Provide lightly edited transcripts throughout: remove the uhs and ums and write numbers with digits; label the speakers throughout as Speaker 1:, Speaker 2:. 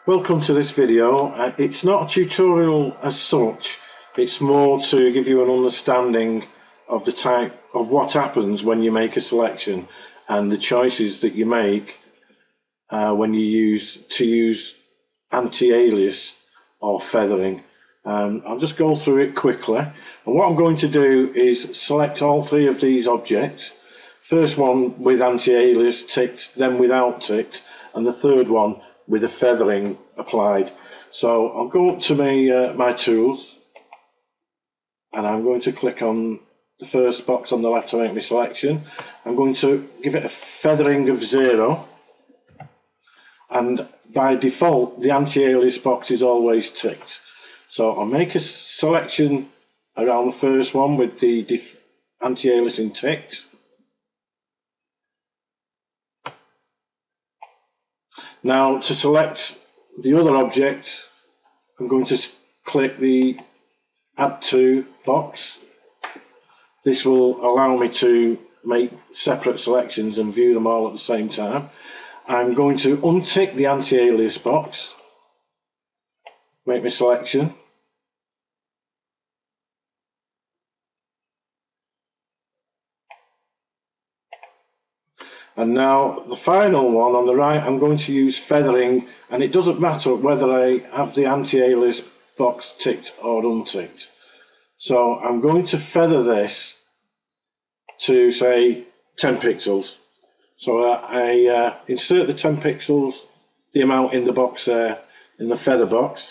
Speaker 1: welcome to this video. It's not a tutorial as such, it's more to give you an understanding of the type of what happens when you make a selection and the choices that you make when you use anti-alias or feathering. I'll just go through it quickly, and what I'm going to do is select all three of these objects. First one with anti-alias ticked, then without ticked, and the third one with a feathering applied. So I'll go up to my tools, and I'm going to click on the first box on the left to make my selection. I'm going to give it a feathering of 0, and by default the anti-alias box is always ticked. So I'll make a selection around the first one with the anti-aliasing ticked. Now to select the other object, I'm going to click the Add To box. This will allow me to make separate selections and view them all at the same time. I'm going to untick the anti-alias box, make my selection, and now the final one on the right, I'm going to use feathering, and it doesn't matter whether I have the anti-alias box ticked or unticked. So I'm going to feather this to say 10 pixels. So I insert the 10 pixels, the amount in the box there, in the feather box,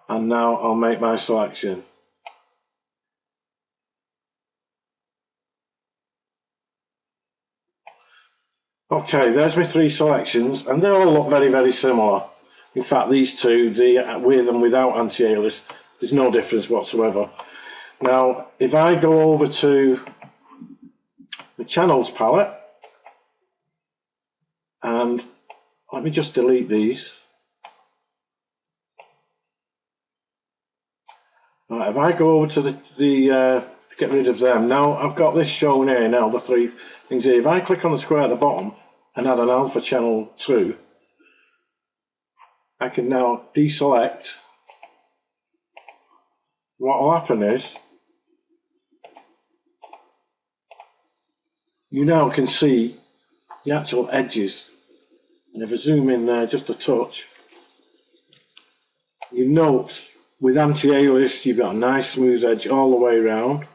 Speaker 1: and now I'll make my selection. Okay, there's my three selections, and they all look very, very similar. In fact, these two, the with and without anti-alias, there's no difference whatsoever. Now, if I go over to the channels palette, and let me just delete these. Right, if I go over to get rid of them, now I've got this shown here now, the three things here. If I click on the square at the bottom and add an alpha channel 2, I can now deselect. What will happen is, you now can see the actual edges, and if I zoom in there just a touch, you note with anti-alias you've got a nice smooth edge all the way around.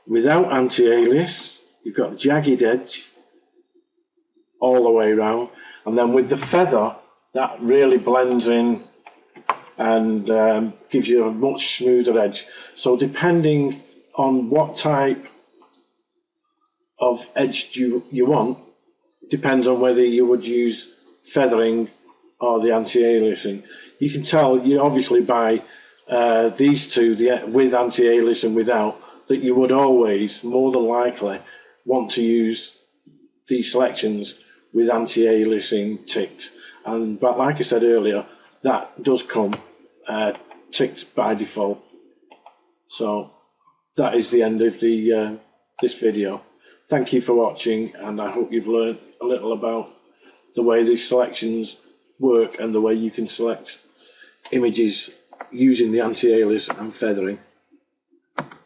Speaker 1: Without anti-alias you've got a jagged edge all the way around, and then with the feather that really blends in and gives you a much smoother edge. So depending on what type of edge you want, depends on whether you would use feathering or the anti-aliasing. You can tell, you obviously by these two, with anti-alias and without, that you would always, more than likely, want to use these selections with anti-aliasing ticked. But like I said earlier, that does come ticked by default. So that is the end of this video. Thank you for watching, and I hope you've learned a little about the way these selections work and the way you can select images using the anti-alias and feathering.